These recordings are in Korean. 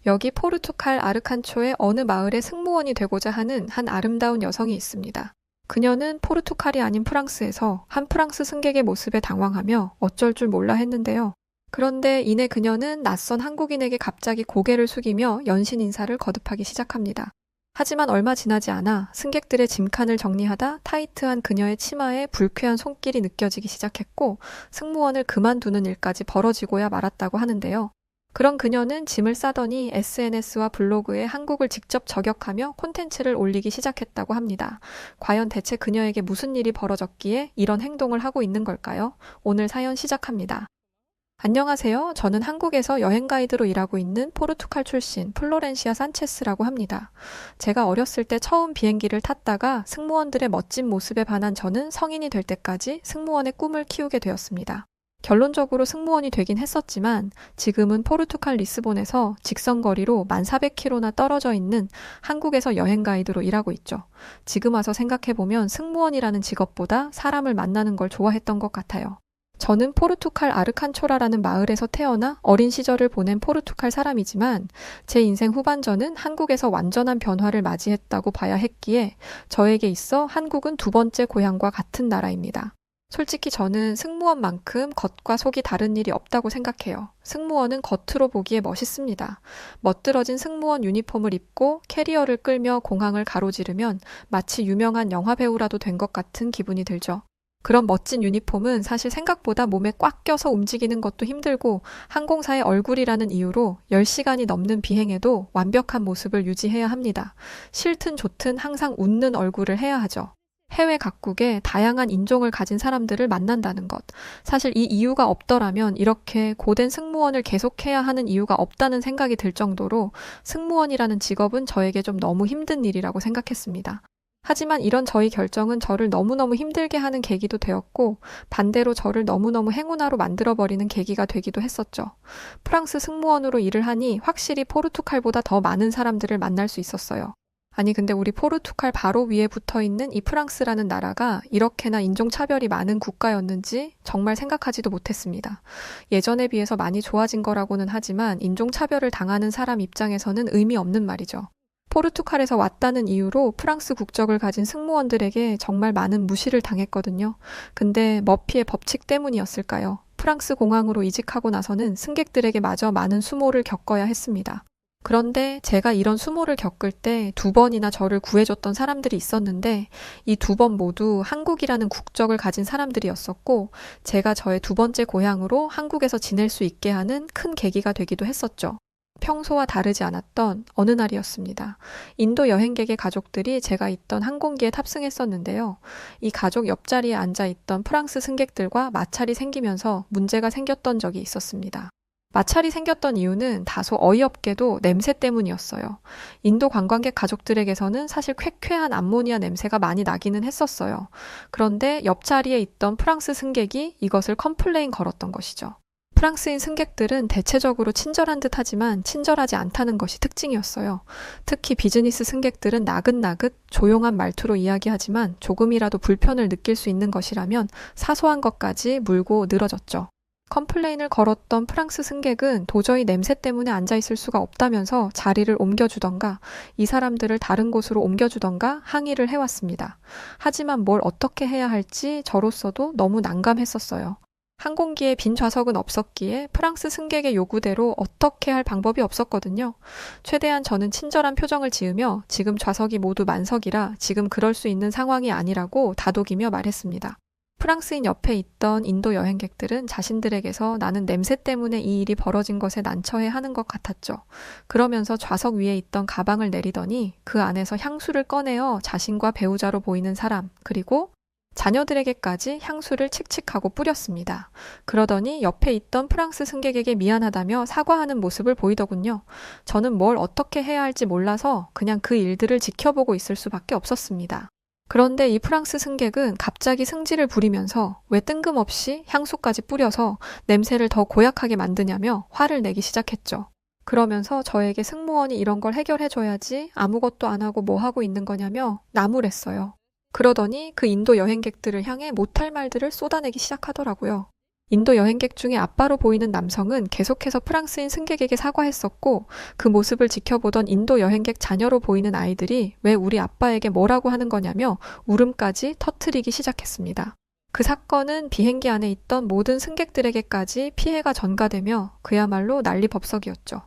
여기 포르투갈 아르칸초의 어느 마을의 승무원이 되고자 하는 한 아름다운 여성이 있습니다. 그녀는 포르투갈이 아닌 프랑스에서 한 프랑스 승객의 모습에 당황하며 어쩔 줄 몰라 했는데요. 그런데 이내 그녀는 낯선 한국인에게 갑자기 고개를 숙이며 연신 인사를 거듭하기 시작합니다. 하지만 얼마 지나지 않아 승객들의 짐칸을 정리하다 타이트한 그녀의 치마에 불쾌한 손길이 느껴지기 시작했고 승무원을 그만두는 일까지 벌어지고야 말았다고 하는데요. 그런 그녀는 짐을 싸더니 SNS와 블로그에 한국을 직접 저격하며 콘텐츠를 올리기 시작했다고 합니다. 과연 대체 그녀에게 무슨 일이 벌어졌기에 이런 행동을 하고 있는 걸까요? 오늘 사연 시작합니다. 안녕하세요. 저는 한국에서 여행 가이드로 일하고 있는 포르투갈 출신 플로렌시아 산체스라고 합니다. 제가 어렸을 때 처음 비행기를 탔다가 승무원들의 멋진 모습에 반한 저는 성인이 될 때까지 승무원의 꿈을 키우게 되었습니다. 결론적으로 승무원이 되긴 했었지만 지금은 포르투갈 리스본에서 직선 거리로 1400km나 떨어져 있는 한국에서 여행 가이드로 일하고 있죠. 지금 와서 생각해보면 승무원이라는 직업보다 사람을 만나는 걸 좋아했던 것 같아요. 저는 포르투갈 아르칸초라라는 마을에서 태어나 어린 시절을 보낸 포르투갈 사람이지만 제 인생 후반전은 한국에서 완전한 변화를 맞이했다고 봐야 했기에 저에게 있어 한국은 두 번째 고향과 같은 나라입니다. 솔직히 저는 승무원만큼 겉과 속이 다른 일이 없다고 생각해요. 승무원은 겉으로 보기에 멋있습니다. 멋들어진 승무원 유니폼을 입고 캐리어를 끌며 공항을 가로지르면 마치 유명한 영화배우라도 된 것 같은 기분이 들죠. 그런 멋진 유니폼은 사실 생각보다 몸에 꽉 껴서 움직이는 것도 힘들고 항공사의 얼굴이라는 이유로 10시간이 넘는 비행에도 완벽한 모습을 유지해야 합니다. 싫든 좋든 항상 웃는 얼굴을 해야 하죠. 해외 각국에 다양한 인종을 가진 사람들을 만난다는 것. 사실 이 이유가 없더라면 이렇게 고된 승무원을 계속해야 하는 이유가 없다는 생각이 들 정도로 승무원이라는 직업은 저에게 좀 너무 힘든 일이라고 생각했습니다. 하지만 이런 저의 결정은 저를 너무너무 힘들게 하는 계기도 되었고 반대로 저를 너무너무 행운아로 만들어버리는 계기가 되기도 했었죠. 프랑스 승무원으로 일을 하니 확실히 포르투갈보다 더 많은 사람들을 만날 수 있었어요. 아니 근데 우리 포르투갈 바로 위에 붙어있는 이 프랑스라는 나라가 이렇게나 인종차별이 많은 국가였는지 정말 생각하지도 못했습니다. 예전에 비해서 많이 좋아진 거라고는 하지만 인종차별을 당하는 사람 입장에서는 의미 없는 말이죠. 포르투갈에서 왔다는 이유로 프랑스 국적을 가진 승무원들에게 정말 많은 무시를 당했거든요. 근데 머피의 법칙 때문이었을까요? 프랑스 공항으로 이직하고 나서는 승객들에게 마저 많은 수모를 겪어야 했습니다. 그런데 제가 이런 수모를 겪을 때 2번이나 저를 구해줬던 사람들이 있었는데 이 2번 모두 한국이라는 국적을 가진 사람들이었었고 제가 저의 두 번째 고향으로 한국에서 지낼 수 있게 하는 큰 계기가 되기도 했었죠. 평소와 다르지 않았던 어느 날이었습니다. 인도 여행객의 가족들이 제가 있던 항공기에 탑승했었는데요. 이 가족 옆자리에 앉아있던 프랑스 승객들과 마찰이 생기면서 문제가 생겼던 적이 있었습니다. 마찰이 생겼던 이유는 다소 어이없게도 냄새 때문이었어요. 인도 관광객 가족들에게서는 사실 쾌쾌한 암모니아 냄새가 많이 나기는 했었어요. 그런데 옆자리에 있던 프랑스 승객이 이것을 컴플레인 걸었던 것이죠. 프랑스인 승객들은 대체적으로 친절한 듯 하지만 친절하지 않다는 것이 특징이었어요. 특히 비즈니스 승객들은 나긋나긋 조용한 말투로 이야기하지만 조금이라도 불편을 느낄 수 있는 것이라면 사소한 것까지 물고 늘어졌죠. 컴플레인을 걸었던 프랑스 승객은 도저히 냄새 때문에 앉아있을 수가 없다면서 자리를 옮겨주던가 이 사람들을 다른 곳으로 옮겨주던가 항의를 해왔습니다. 하지만 뭘 어떻게 해야 할지 저로서도 너무 난감했었어요. 항공기에 빈 좌석은 없었기에 프랑스 승객의 요구대로 어떻게 할 방법이 없었거든요. 최대한 저는 친절한 표정을 지으며 지금 좌석이 모두 만석이라 지금 그럴 수 있는 상황이 아니라고 다독이며 말했습니다. 프랑스인 옆에 있던 인도 여행객들은 자신들에게서 나는 냄새 때문에 이 일이 벌어진 것에 난처해하는 것 같았죠. 그러면서 좌석 위에 있던 가방을 내리더니 그 안에서 향수를 꺼내어 자신과 배우자로 보이는 사람 그리고 자녀들에게까지 향수를 칙칙하고 뿌렸습니다. 그러더니 옆에 있던 프랑스 승객에게 미안하다며 사과하는 모습을 보이더군요. 저는 뭘 어떻게 해야 할지 몰라서 그냥 그 일들을 지켜보고 있을 수밖에 없었습니다. 그런데 이 프랑스 승객은 갑자기 승질을 부리면서 왜 뜬금없이 향수까지 뿌려서 냄새를 더 고약하게 만드냐며 화를 내기 시작했죠. 그러면서 저에게 승무원이 이런 걸 해결해줘야지 아무것도 안 하고 뭐 하고 있는 거냐며 나무랬어요. 그러더니 그 인도 여행객들을 향해 못할 말들을 쏟아내기 시작하더라고요. 인도 여행객 중에 아빠로 보이는 남성은 계속해서 프랑스인 승객에게 사과했었고, 그 모습을 지켜보던 인도 여행객 자녀로 보이는 아이들이 왜 우리 아빠에게 뭐라고 하는 거냐며 울음까지 터뜨리기 시작했습니다. 그 사건은 비행기 안에 있던 모든 승객들에게까지 피해가 전가되며 그야말로 난리법석이었죠.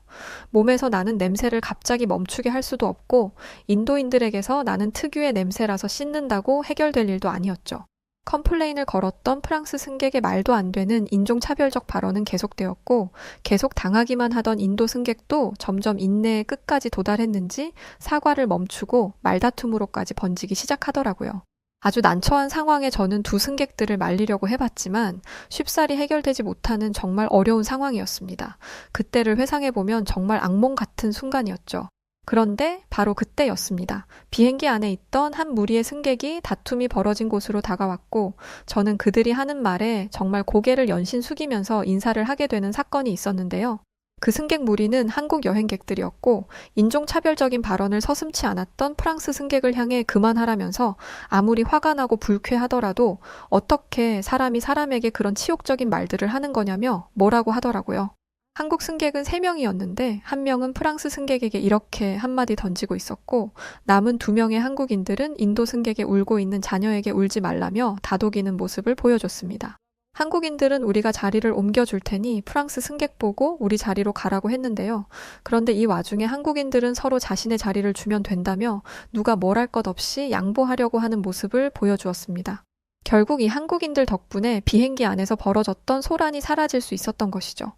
몸에서 나는 냄새를 갑자기 멈추게 할 수도 없고, 인도인들에게서 나는 특유의 냄새라서 씻는다고 해결될 일도 아니었죠. 컴플레인을 걸었던 프랑스 승객의 말도 안 되는 인종차별적 발언은 계속되었고, 계속 당하기만 하던 인도 승객도 점점 인내의 끝까지 도달했는지 사과를 멈추고 말다툼으로까지 번지기 시작하더라고요. 아주 난처한 상황에 저는 두 승객들을 말리려고 해봤지만 쉽사리 해결되지 못하는 정말 어려운 상황이었습니다. 그때를 회상해보면 정말 악몽 같은 순간이었죠. 그런데 바로 그때였습니다. 비행기 안에 있던 한 무리의 승객이 다툼이 벌어진 곳으로 다가왔고, 저는 그들이 하는 말에 정말 고개를 연신 숙이면서 인사를 하게 되는 사건이 있었는데요. 그 승객 무리는 한국 여행객들이었고, 인종차별적인 발언을 서슴지 않았던 프랑스 승객을 향해 그만하라면서 아무리 화가 나고 불쾌하더라도 어떻게 사람이 사람에게 그런 치욕적인 말들을 하는 거냐며 뭐라고 하더라고요. 한국 승객은 3명이었는데 한 명은 프랑스 승객에게 이렇게 한마디 던지고 있었고, 남은 2명의 한국인들은 인도 승객의 울고 있는 자녀에게 울지 말라며 다독이는 모습을 보여줬습니다. 한국인들은 우리가 자리를 옮겨줄 테니 프랑스 승객 보고 우리 자리로 가라고 했는데요. 그런데 이 와중에 한국인들은 서로 자신의 자리를 주면 된다며 누가 뭘 할 것 없이 양보하려고 하는 모습을 보여주었습니다. 결국 이 한국인들 덕분에 비행기 안에서 벌어졌던 소란이 사라질 수 있었던 것이죠.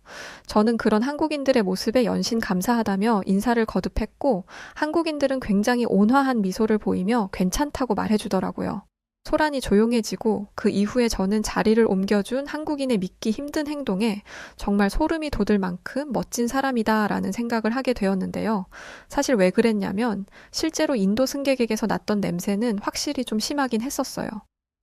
저는 그런 한국인들의 모습에 연신 감사하다며 인사를 거듭했고, 한국인들은 굉장히 온화한 미소를 보이며 괜찮다고 말해주더라고요. 소란이 조용해지고 그 이후에 저는 자리를 옮겨준 한국인의 믿기 힘든 행동에 정말 소름이 돋을 만큼 멋진 사람이다라는 생각을 하게 되었는데요. 사실 왜 그랬냐면 실제로 인도 승객에게서 났던 냄새는 확실히 좀 심하긴 했었어요.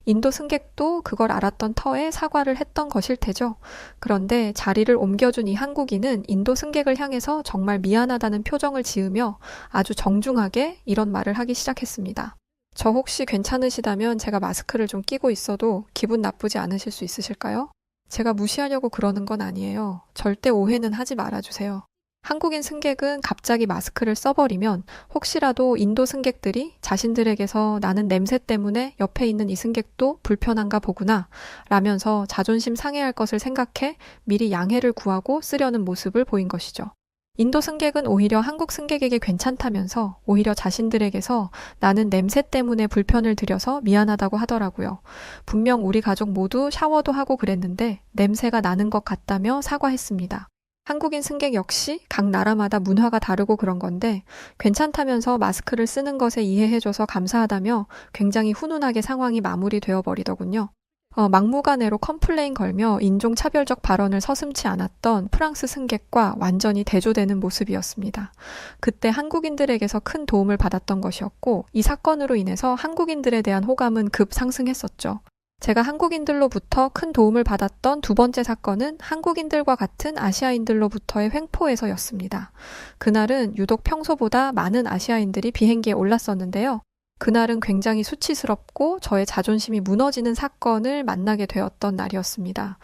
인도 승객도 그걸 알았던 터에 사과를 했던 것일 테죠. 그런데 자리를 옮겨준 이 한국인은 인도 승객을 향해서 정말 미안하다는 표정을 지으며 아주 정중하게 이런 말을 하기 시작했습니다. 저 혹시 괜찮으시다면 제가 마스크를 좀 끼고 있어도 기분 나쁘지 않으실 수 있으실까요? 제가 무시하려고 그러는 건 아니에요. 절대 오해는 하지 말아주세요. 한국인 승객은 갑자기 마스크를 써버리면 혹시라도 인도 승객들이 자신들에게서 나는 냄새 때문에 옆에 있는 이 승객도 불편한가 보구나 라면서 자존심 상해할 것을 생각해 미리 양해를 구하고 쓰려는 모습을 보인 것이죠. 인도 승객은 오히려 한국 승객에게 괜찮다면서 오히려 자신들에게서 나는 냄새 때문에 불편을 드려서 미안하다고 하더라고요. 분명 우리 가족 모두 샤워도 하고 그랬는데 냄새가 나는 것 같다며 사과했습니다. 한국인 승객 역시 각 나라마다 문화가 다르고 그런 건데 괜찮다면서 마스크를 쓰는 것에 이해해줘서 감사하다며 굉장히 훈훈하게 상황이 마무리되어 버리더군요. 막무가내로 컴플레인 걸며 인종차별적 발언을 서슴지 않았던 프랑스 승객과 완전히 대조되는 모습이었습니다. 그때 한국인들에게서 큰 도움을 받았던 것이었고, 이 사건으로 인해서 한국인들에 대한 호감은 급 상승했었죠. 제가 한국인들로부터 큰 도움을 받았던 두 번째 사건은 한국인들과 같은 아시아인들로부터의 횡포에서였습니다. 그날은 유독 평소보다 많은 아시아인들이 비행기에 올랐었는데요. 그날은 굉장히 수치스럽고 저의 자존심이 무너지는 사건을 만나게 되었던 날이었습니다.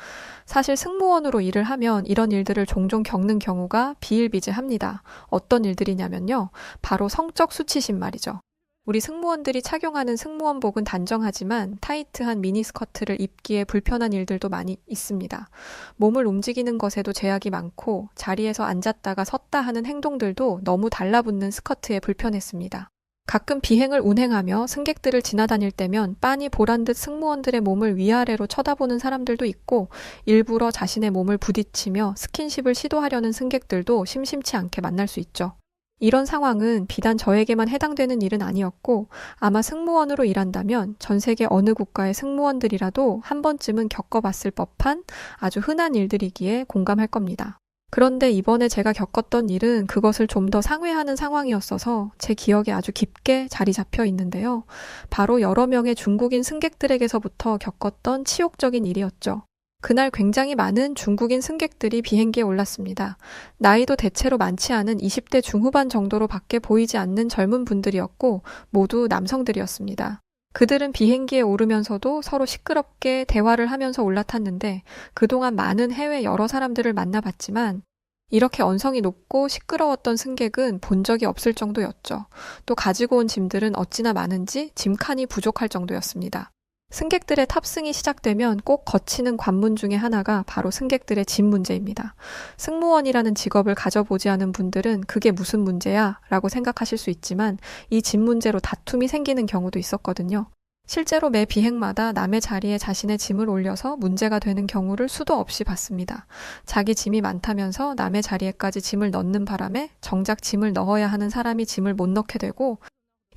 사실 승무원으로 일을 하면 이런 일들을 종종 겪는 경우가 비일비재합니다. 어떤 일들이냐면요. 바로 성적 수치심 말이죠. 우리 승무원들이 착용하는 승무원복은 단정하지만 타이트한 미니스커트를 입기에 불편한 일들도 많이 있습니다. 몸을 움직이는 것에도 제약이 많고 자리에서 앉았다가 섰다 하는 행동들도 너무 달라붙는 스커트에 불편했습니다. 가끔 비행을 운행하며 승객들을 지나다닐 때면 빤히 보란듯 승무원들의 몸을 위아래로 쳐다보는 사람들도 있고 일부러 자신의 몸을 부딪히며 스킨십을 시도하려는 승객들도 심심치 않게 만날 수 있죠. 이런 상황은 비단 저에게만 해당되는 일은 아니었고 아마 승무원으로 일한다면 전 세계 어느 국가의 승무원들이라도 한 번쯤은 겪어봤을 법한 아주 흔한 일들이기에 공감할 겁니다. 그런데 이번에 제가 겪었던 일은 그것을 좀 더 상회하는 상황이었어서 제 기억에 아주 깊게 자리 잡혀 있는데요. 바로 여러 명의 중국인 승객들에게서부터 겪었던 치욕적인 일이었죠. 그날 굉장히 많은 중국인 승객들이 비행기에 올랐습니다. 나이도 대체로 많지 않은 20대 중후반 정도로 밖에 보이지 않는 젊은 분들이었고 모두 남성들이었습니다. 그들은 비행기에 오르면서도 서로 시끄럽게 대화를 하면서 올라탔는데 그동안 많은 해외 여러 사람들을 만나봤지만 이렇게 언성이 높고 시끄러웠던 승객은 본 적이 없을 정도였죠. 또 가지고 온 짐들은 어찌나 많은지 짐칸이 부족할 정도였습니다. 승객들의 탑승이 시작되면 꼭 거치는 관문 중에 하나가 바로 승객들의 짐 문제입니다. 승무원이라는 직업을 가져보지 않은 분들은 그게 무슨 문제야? 라고 생각하실 수 있지만 이 짐 문제로 다툼이 생기는 경우도 있었거든요. 실제로 매 비행마다 남의 자리에 자신의 짐을 올려서 문제가 되는 경우를 수도 없이 봤습니다. 자기 짐이 많다면서 남의 자리에까지 짐을 넣는 바람에 정작 짐을 넣어야 하는 사람이 짐을 못 넣게 되고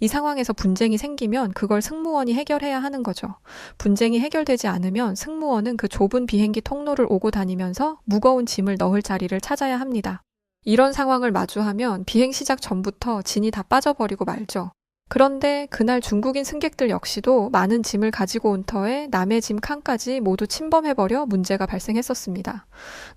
이 상황에서 분쟁이 생기면 그걸 승무원이 해결해야 하는 거죠. 분쟁이 해결되지 않으면 승무원은 그 좁은 비행기 통로를 오고 다니면서 무거운 짐을 넣을 자리를 찾아야 합니다. 이런 상황을 마주하면 비행 시작 전부터 진이 다 빠져버리고 말죠. 그런데 그날 중국인 승객들 역시도 많은 짐을 가지고 온 터에 남의 짐 칸까지 모두 침범해버려 문제가 발생했었습니다.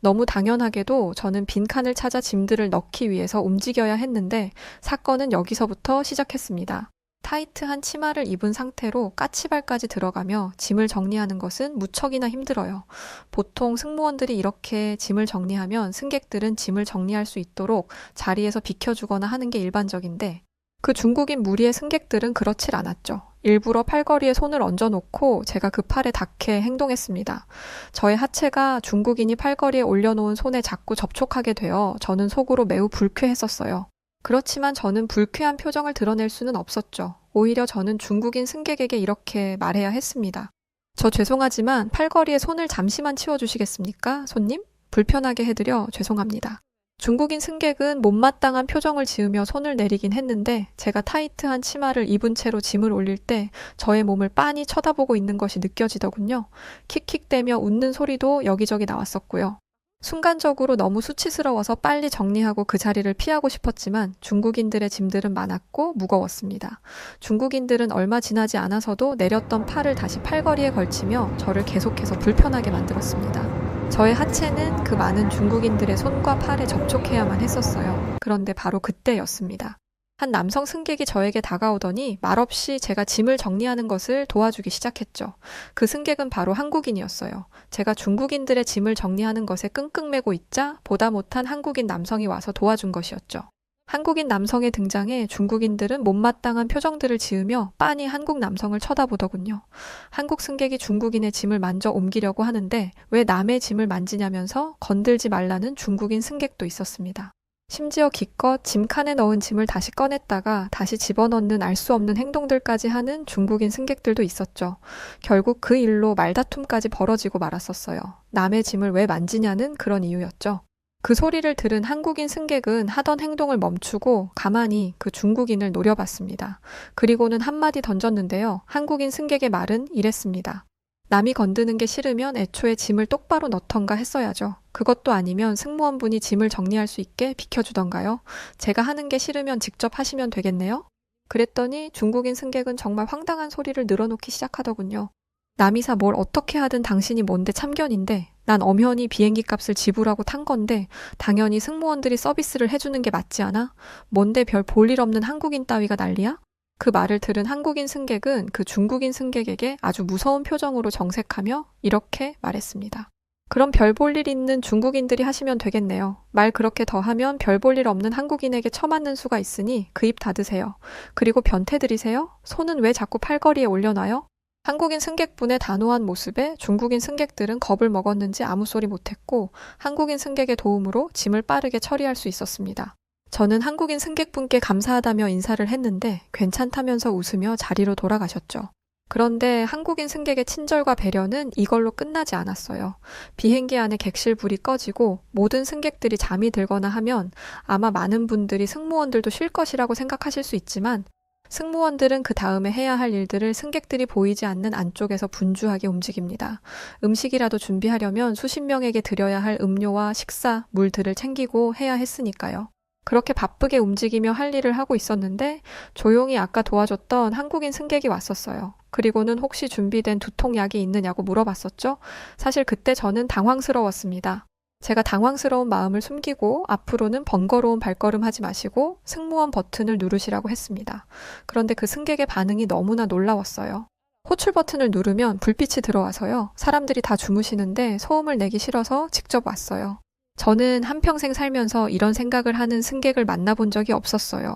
너무 당연하게도 저는 빈 칸을 찾아 짐들을 넣기 위해서 움직여야 했는데 사건은 여기서부터 시작했습니다. 타이트한 치마를 입은 상태로 까치발까지 들어가며 짐을 정리하는 것은 무척이나 힘들어요. 보통 승무원들이 이렇게 짐을 정리하면 승객들은 짐을 정리할 수 있도록 자리에서 비켜주거나 하는 게 일반적인데 그 중국인 무리의 승객들은 그렇질 않았죠. 일부러 팔걸이에 손을 얹어놓고 제가 그 팔에 닿게 행동했습니다. 저의 하체가 중국인이 팔걸이에 올려놓은 손에 자꾸 접촉하게 되어 저는 속으로 매우 불쾌했었어요. 그렇지만 저는 불쾌한 표정을 드러낼 수는 없었죠. 오히려 저는 중국인 승객에게 이렇게 말해야 했습니다. 저 죄송하지만 팔걸이에 손을 잠시만 치워주시겠습니까, 손님? 불편하게 해드려 죄송합니다. 중국인 승객은 못마땅한 표정을 지으며 손을 내리긴 했는데 제가 타이트한 치마를 입은 채로 짐을 올릴 때 저의 몸을 빤히 쳐다보고 있는 것이 느껴지더군요. 킥킥대며 웃는 소리도 여기저기 나왔었고요. 순간적으로 너무 수치스러워서 빨리 정리하고 그 자리를 피하고 싶었지만 중국인들의 짐들은 많았고 무거웠습니다. 중국인들은 얼마 지나지 않아서도 내렸던 팔을 다시 팔걸이에 걸치며 저를 계속해서 불편하게 만들었습니다. 저의 하체는 그 많은 중국인들의 손과 팔에 접촉해야만 했었어요. 그런데 바로 그때였습니다. 한 남성 승객이 저에게 다가오더니 말없이 제가 짐을 정리하는 것을 도와주기 시작했죠. 그 승객은 바로 한국인이었어요. 제가 중국인들의 짐을 정리하는 것에 끙끙매고 있자 보다 못한 한국인 남성이 와서 도와준 것이었죠. 한국인 남성의 등장에 중국인들은 못마땅한 표정들을 지으며 빤히 한국 남성을 쳐다보더군요. 한국 승객이 중국인의 짐을 만져 옮기려고 하는데 왜 남의 짐을 만지냐면서 건들지 말라는 중국인 승객도 있었습니다. 심지어 기껏 짐칸에 넣은 짐을 다시 꺼냈다가 다시 집어넣는 알 수 없는 행동들까지 하는 중국인 승객들도 있었죠. 결국 그 일로 말다툼까지 벌어지고 말았었어요. 남의 짐을 왜 만지냐는 그런 이유였죠. 그 소리를 들은 한국인 승객은 하던 행동을 멈추고 가만히 그 중국인을 노려봤습니다. 그리고는 한마디 던졌는데요. 한국인 승객의 말은 이랬습니다. 남이 건드는 게 싫으면 애초에 짐을 똑바로 넣던가 했어야죠. 그것도 아니면 승무원분이 짐을 정리할 수 있게 비켜주던가요. 제가 하는 게 싫으면 직접 하시면 되겠네요. 그랬더니 중국인 승객은 정말 황당한 소리를 늘어놓기 시작하더군요. 남이사 뭘 어떻게 하든 당신이 뭔데 참견인데 난 엄연히 비행기 값을 지불하고 탄 건데 당연히 승무원들이 서비스를 해주는 게 맞지 않아? 뭔데 별 볼일 없는 한국인 따위가 난리야? 그 말을 들은 한국인 승객은 그 중국인 승객에게 아주 무서운 표정으로 정색하며 이렇게 말했습니다. 그럼 별 볼 일 있는 중국인들이 하시면 되겠네요. 말 그렇게 더 하면 별 볼 일 없는 한국인에게 처맞는 수가 있으니 그 입 닫으세요. 그리고 변태 들이세요? 손은 왜 자꾸 팔걸이에 올려놔요? 한국인 승객분의 단호한 모습에 중국인 승객들은 겁을 먹었는지 아무 소리 못했고 한국인 승객의 도움으로 짐을 빠르게 처리할 수 있었습니다. 저는 한국인 승객분께 감사하다며 인사를 했는데 괜찮다면서 웃으며 자리로 돌아가셨죠. 그런데 한국인 승객의 친절과 배려는 이걸로 끝나지 않았어요. 비행기 안에 객실 불이 꺼지고 모든 승객들이 잠이 들거나 하면 아마 많은 분들이 승무원들도 쉴 것이라고 생각하실 수 있지만 승무원들은 그 다음에 해야 할 일들을 승객들이 보이지 않는 안쪽에서 분주하게 움직입니다. 음식이라도 준비하려면 수십 명에게 드려야 할 음료와 식사, 물들을 챙기고 해야 했으니까요. 그렇게 바쁘게 움직이며 할 일을 하고 있었는데 조용히 아까 도와줬던 한국인 승객이 왔었어요. 그리고는 혹시 준비된 두통 약이 있느냐고 물어봤었죠. 사실 그때 저는 당황스러웠습니다. 제가 당황스러운 마음을 숨기고 앞으로는 번거로운 발걸음 하지 마시고 승무원 버튼을 누르시라고 했습니다. 그런데 그 승객의 반응이 너무나 놀라웠어요. 호출 버튼을 누르면 불빛이 들어와서요. 사람들이 다 주무시는데 소음을 내기 싫어서 직접 왔어요. 저는 한평생 살면서 이런 생각을 하는 승객을 만나본 적이 없었어요.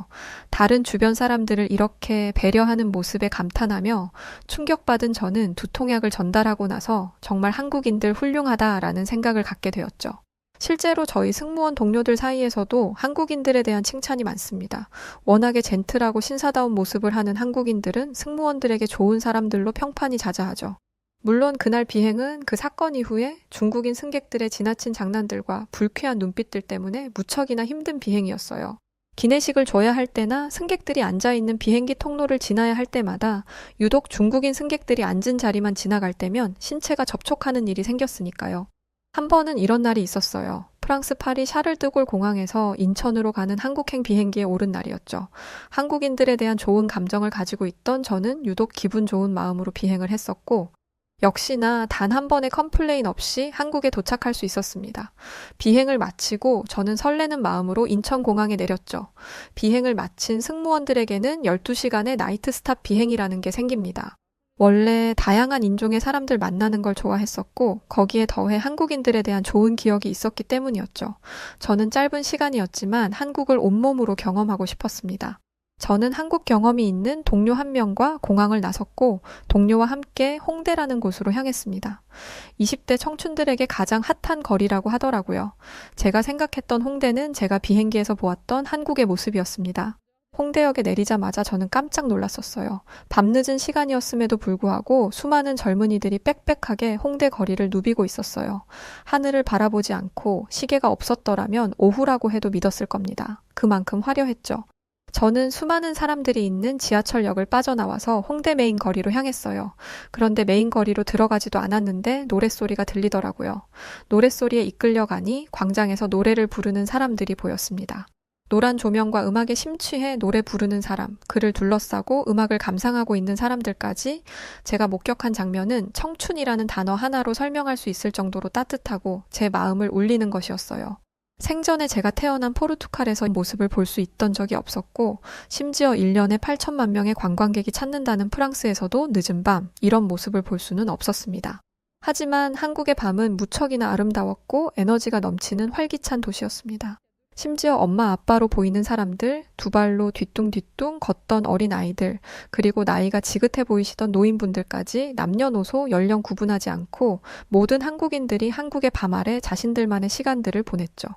다른 주변 사람들을 이렇게 배려하는 모습에 감탄하며 충격받은 저는 두통약을 전달하고 나서 정말 한국인들 훌륭하다라는 생각을 갖게 되었죠. 실제로 저희 승무원 동료들 사이에서도 한국인들에 대한 칭찬이 많습니다. 워낙에 젠틀하고 신사다운 모습을 하는 한국인들은 승무원들에게 좋은 사람들로 평판이 자자하죠. 물론 그날 비행은 그 사건 이후에 중국인 승객들의 지나친 장난들과 불쾌한 눈빛들 때문에 무척이나 힘든 비행이었어요. 기내식을 줘야 할 때나 승객들이 앉아있는 비행기 통로를 지나야 할 때마다 유독 중국인 승객들이 앉은 자리만 지나갈 때면 신체가 접촉하는 일이 생겼으니까요. 한 번은 이런 날이 있었어요. 프랑스 파리 샤를드골 공항에서 인천으로 가는 한국행 비행기에 오른 날이었죠. 한국인들에 대한 좋은 감정을 가지고 있던 저는 유독 기분 좋은 마음으로 비행을 했었고, 역시나 단 한 번의 컴플레인 없이 한국에 도착할 수 있었습니다. 비행을 마치고 저는 설레는 마음으로 인천공항에 내렸죠. 비행을 마친 승무원들에게는 12시간의 나이트 스탑 비행이라는 게 생깁니다. 원래 다양한 인종의 사람들 만나는 걸 좋아했었고 거기에 더해 한국인들에 대한 좋은 기억이 있었기 때문이었죠. 저는 짧은 시간이었지만 한국을 온몸으로 경험하고 싶었습니다. 저는 한국 경험이 있는 동료 한 명과 공항을 나섰고 동료와 함께 홍대라는 곳으로 향했습니다. 20대 청춘들에게 가장 핫한 거리라고 하더라고요. 제가 생각했던 홍대는 제가 비행기에서 보았던 한국의 모습이었습니다. 홍대역에 내리자마자 저는 깜짝 놀랐었어요. 밤늦은 시간이었음에도 불구하고 수많은 젊은이들이 빽빽하게 홍대 거리를 누비고 있었어요. 하늘을 바라보지 않고 시계가 없었더라면 오후라고 해도 믿었을 겁니다. 그만큼 화려했죠. 저는 수많은 사람들이 있는 지하철역을 빠져나와서 홍대 메인 거리로 향했어요. 그런데 메인 거리로 들어가지도 않았는데 노랫소리가 들리더라고요. 노랫소리에 이끌려가니 광장에서 노래를 부르는 사람들이 보였습니다. 노란 조명과 음악에 심취해 노래 부르는 사람, 그를 둘러싸고 음악을 감상하고 있는 사람들까지 제가 목격한 장면은 청춘이라는 단어 하나로 설명할 수 있을 정도로 따뜻하고 제 마음을 울리는 것이었어요. 생전에 제가 태어난 포르투갈에서 모습을 볼 수 있던 적이 없었고 심지어 1년에 8천만 명의 관광객이 찾는다는 프랑스에서도 늦은 밤 이런 모습을 볼 수는 없었습니다. 하지만 한국의 밤은 무척이나 아름다웠고 에너지가 넘치는 활기찬 도시였습니다. 심지어 엄마 아빠로 보이는 사람들, 두 발로 뒤뚱뒤뚱 걷던 어린 아이들, 그리고 나이가 지긋해 보이시던 노인분들까지 남녀노소 연령 구분하지 않고 모든 한국인들이 한국의 밤 아래 자신들만의 시간들을 보냈죠.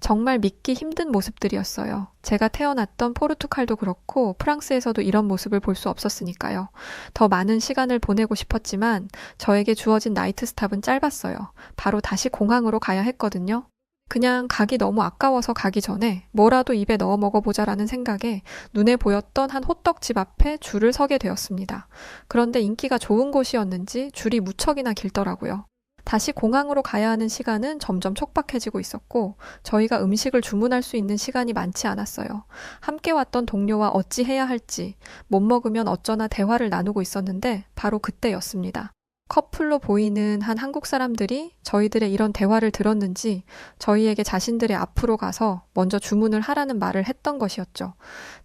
정말 믿기 힘든 모습들이었어요. 제가 태어났던 포르투갈도 그렇고 프랑스에서도 이런 모습을 볼 수 없었으니까요. 더 많은 시간을 보내고 싶었지만 저에게 주어진 나이트 스탑은 짧았어요. 바로 다시 공항으로 가야 했거든요. 그냥 가기 너무 아까워서 가기 전에 뭐라도 입에 넣어 먹어보자라는 생각에 눈에 보였던 한 호떡집 앞에 줄을 서게 되었습니다. 그런데 인기가 좋은 곳이었는지 줄이 무척이나 길더라고요. 다시 공항으로 가야 하는 시간은 점점 촉박해지고 있었고 저희가 음식을 주문할 수 있는 시간이 많지 않았어요. 함께 왔던 동료와 어찌 해야 할지 못 먹으면 어쩌나 대화를 나누고 있었는데 바로 그때였습니다. 커플로 보이는 한 한국 사람들이 저희들의 이런 대화를 들었는지 저희에게 자신들의 앞으로 가서 먼저 주문을 하라는 말을 했던 것이었죠.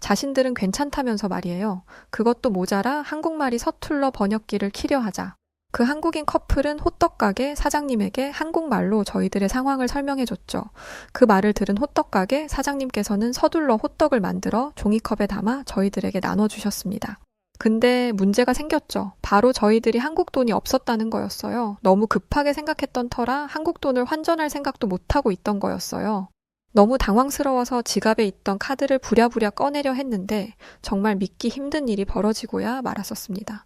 자신들은 괜찮다면서 말이에요. 그것도 모자라 한국말이 서툴러 번역기를 키려 하자. 그 한국인 커플은 호떡가게 사장님에게 한국말로 저희들의 상황을 설명해줬죠. 그 말을 들은 호떡가게 사장님께서는 서둘러 호떡을 만들어 종이컵에 담아 저희들에게 나눠주셨습니다. 근데 문제가 생겼죠. 바로 저희들이 한국 돈이 없었다는 거였어요. 너무 급하게 생각했던 터라 한국 돈을 환전할 생각도 못하고 있던 거였어요. 너무 당황스러워서 지갑에 있던 카드를 부랴부랴 꺼내려 했는데 정말 믿기 힘든 일이 벌어지고야 말았었습니다.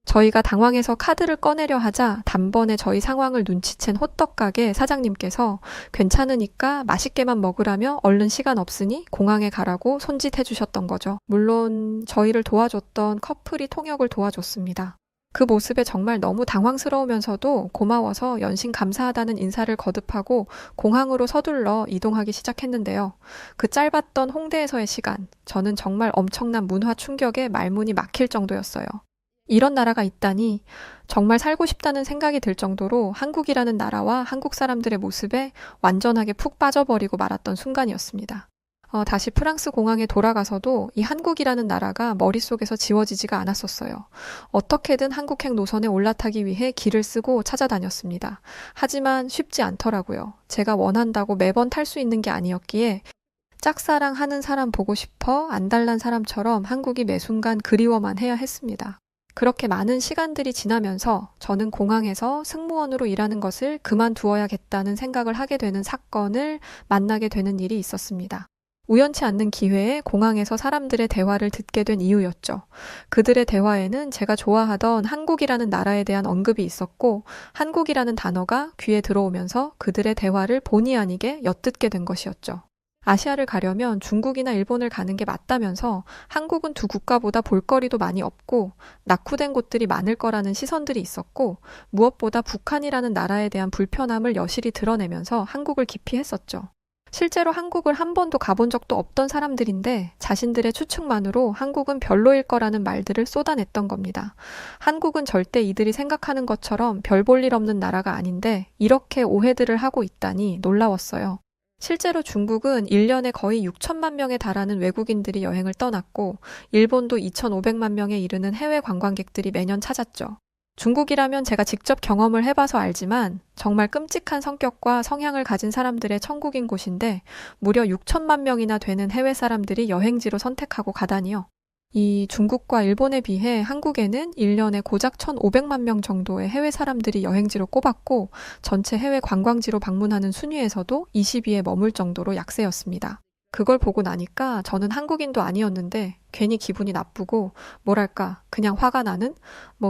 저희가 당황해서 카드를 꺼내려 하자 단번에 저희 상황을 눈치챈 호떡가게 사장님께서 괜찮으니까 맛있게만 먹으라며 얼른 시간 없으니 공항에 가라고 손짓해 주셨던 거죠. 물론 저희를 도와줬던 커플이 통역을 도와줬습니다. 그 모습에 정말 너무 당황스러우면서도 고마워서 연신 감사하다는 인사를 거듭하고 공항으로 서둘러 이동하기 시작했는데요. 그 짧았던 홍대에서의 시간, 저는 정말 엄청난 문화 충격에 말문이 막힐 정도였어요. 이런 나라가 있다니 정말 살고 싶다는 생각이 들 정도로 한국이라는 나라와 한국 사람들의 모습에 완전하게 푹 빠져버리고 말았던 순간이었습니다. 다시 프랑스 공항에 돌아가서도 이 한국이라는 나라가 머릿속에서 지워지지가 않았었어요. 어떻게든 한국행 노선에 올라타기 위해 길을 쓰고 찾아다녔습니다. 하지만 쉽지 않더라고요. 제가 원한다고 매번 탈 수 있는 게 아니었기에 짝사랑하는 사람 보고 싶어 안달난 사람처럼 한국이 매 순간 그리워만 해야 했습니다. 그렇게 많은 시간들이 지나면서 저는 공항에서 승무원으로 일하는 것을 그만두어야겠다는 생각을 하게 되는 사건을 만나게 되는 일이 있었습니다. 우연치 않는 기회에 공항에서 사람들의 대화를 듣게 된 이유였죠. 그들의 대화에는 제가 좋아하던 한국이라는 나라에 대한 언급이 있었고 한국이라는 단어가 귀에 들어오면서 그들의 대화를 본의 아니게 엿듣게 된 것이었죠. 아시아를 가려면 중국이나 일본을 가는 게 맞다면서 한국은 두 국가보다 볼거리도 많이 없고 낙후된 곳들이 많을 거라는 시선들이 있었고 무엇보다 북한이라는 나라에 대한 불편함을 여실히 드러내면서 한국을 기피했었죠. 실제로 한국을 한 번도 가본 적도 없던 사람들인데 자신들의 추측만으로 한국은 별로일 거라는 말들을 쏟아냈던 겁니다. 한국은 절대 이들이 생각하는 것처럼 별 볼 일 없는 나라가 아닌데 이렇게 오해들을 하고 있다니 놀라웠어요. 실제로 중국은 1년에 거의 6천만 명에 달하는 외국인들이 여행을 떠났고 일본도 2,500만 명에 이르는 해외 관광객들이 매년 찾았죠. 중국이라면 제가 직접 경험을 해봐서 알지만 정말 끔찍한 성격과 성향을 가진 사람들의 천국인 곳인데 무려 6천만 명이나 되는 해외 사람들이 여행지로 선택하고 가다니요. 이 중국과 일본에 비해 한국에는 1년에 고작 1,500만 명 정도의 해외 사람들이 여행지로 꼽았고 전체 해외 관광지로 방문하는 순위에서도 20위에 머물 정도로 약세였습니다. 그걸 보고 나니까 저는 한국인도 아니었는데 괜히 기분이 나쁘고 뭐랄까 그냥 화가 나는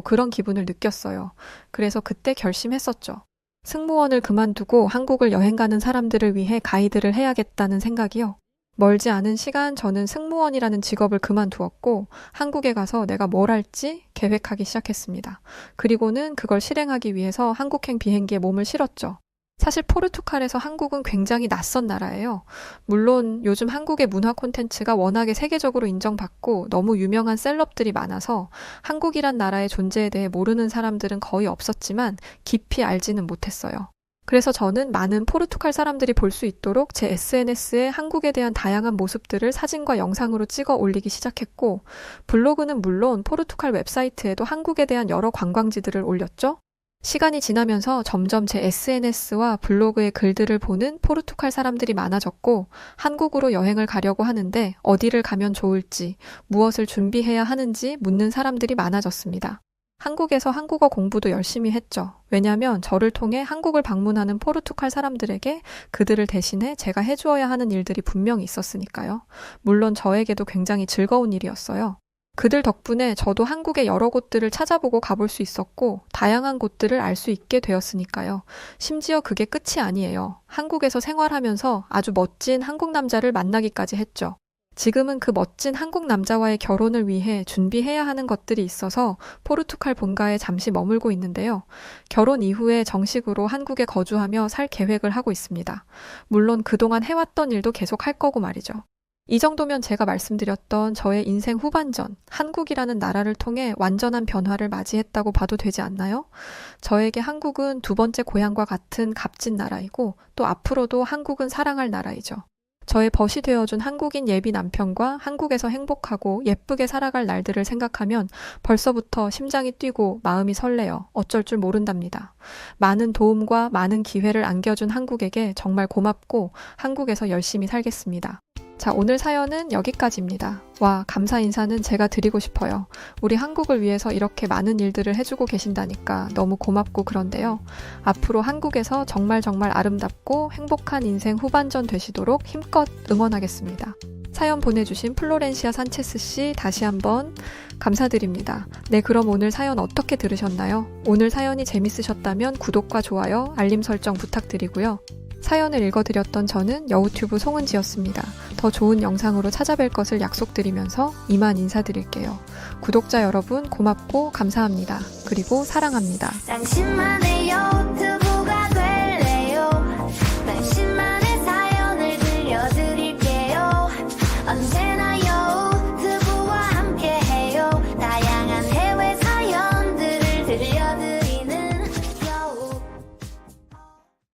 그런 기분을 느꼈어요. 그래서 그때 결심했었죠. 승무원을 그만두고 한국을 여행 가는 사람들을 위해 가이드를 해야겠다는 생각이요. 멀지 않은 시간 저는 승무원이라는 직업을 그만두었고 한국에 가서 내가 뭘 할지 계획하기 시작했습니다. 그리고는 그걸 실행하기 위해서 한국행 비행기에 몸을 실었죠. 사실 포르투갈에서 한국은 굉장히 낯선 나라예요. 물론 요즘 한국의 문화 콘텐츠가 워낙에 세계적으로 인정받고 너무 유명한 셀럽들이 많아서 한국이란 나라의 존재에 대해 모르는 사람들은 거의 없었지만 깊이 알지는 못했어요. 그래서 저는 많은 포르투갈 사람들이 볼 수 있도록 제 SNS에 한국에 대한 다양한 모습들을 사진과 영상으로 찍어 올리기 시작했고 블로그는 물론 포르투갈 웹사이트에도 한국에 대한 여러 관광지들을 올렸죠. 시간이 지나면서 점점 제 SNS와 블로그의 글들을 보는 포르투갈 사람들이 많아졌고 한국으로 여행을 가려고 하는데 어디를 가면 좋을지, 무엇을 준비해야 하는지 묻는 사람들이 많아졌습니다. 한국에서 한국어 공부도 열심히 했죠. 왜냐하면 저를 통해 한국을 방문하는 포르투갈 사람들에게 그들을 대신해 제가 해주어야 하는 일들이 분명히 있었으니까요. 물론 저에게도 굉장히 즐거운 일이었어요. 그들 덕분에 저도 한국의 여러 곳들을 찾아보고 가볼 수 있었고 다양한 곳들을 알 수 있게 되었으니까요. 심지어 그게 끝이 아니에요. 한국에서 생활하면서 아주 멋진 한국 남자를 만나기까지 했죠. 지금은 그 멋진 한국 남자와의 결혼을 위해 준비해야 하는 것들이 있어서 포르투갈 본가에 잠시 머물고 있는데요. 결혼 이후에 정식으로 한국에 거주하며 살 계획을 하고 있습니다. 물론 그동안 해왔던 일도 계속 할 거고 말이죠. 이 정도면 제가 말씀드렸던 저의 인생 후반전, 한국이라는 나라를 통해 완전한 변화를 맞이했다고 봐도 되지 않나요? 저에게 한국은 두 번째 고향과 같은 값진 나라이고 또 앞으로도 한국은 사랑할 나라이죠. 저의 벗이 되어준 한국인 예비 남편과 한국에서 행복하고 예쁘게 살아갈 날들을 생각하면 벌써부터 심장이 뛰고 마음이 설레요. 어쩔 줄 모른답니다. 많은 도움과 많은 기회를 안겨준 한국에게 정말 고맙고 한국에서 열심히 살겠습니다. 자, 오늘 사연은 여기까지입니다. 와, 감사 인사는 제가 드리고 싶어요. 우리 한국을 위해서 이렇게 많은 일들을 해주고 계신다니까 너무 고맙고 그런데요. 앞으로 한국에서 정말 아름답고 행복한 인생 후반전 되시도록 힘껏 응원하겠습니다. 사연 보내주신 플로렌시아 산체스 씨 다시 한번 감사드립니다. 네, 그럼 오늘 사연 어떻게 들으셨나요? 오늘 사연이 재밌으셨다면 구독과 좋아요, 알림 설정 부탁드리고요. 사연을 읽어드렸던 저는 여우튜브 송은지였습니다. 더 좋은 영상으로 찾아뵐 것을 약속드리면서 이만 인사드릴게요. 구독자 여러분 고맙고 감사합니다. 그리고 사랑합니다. 당신만의 여우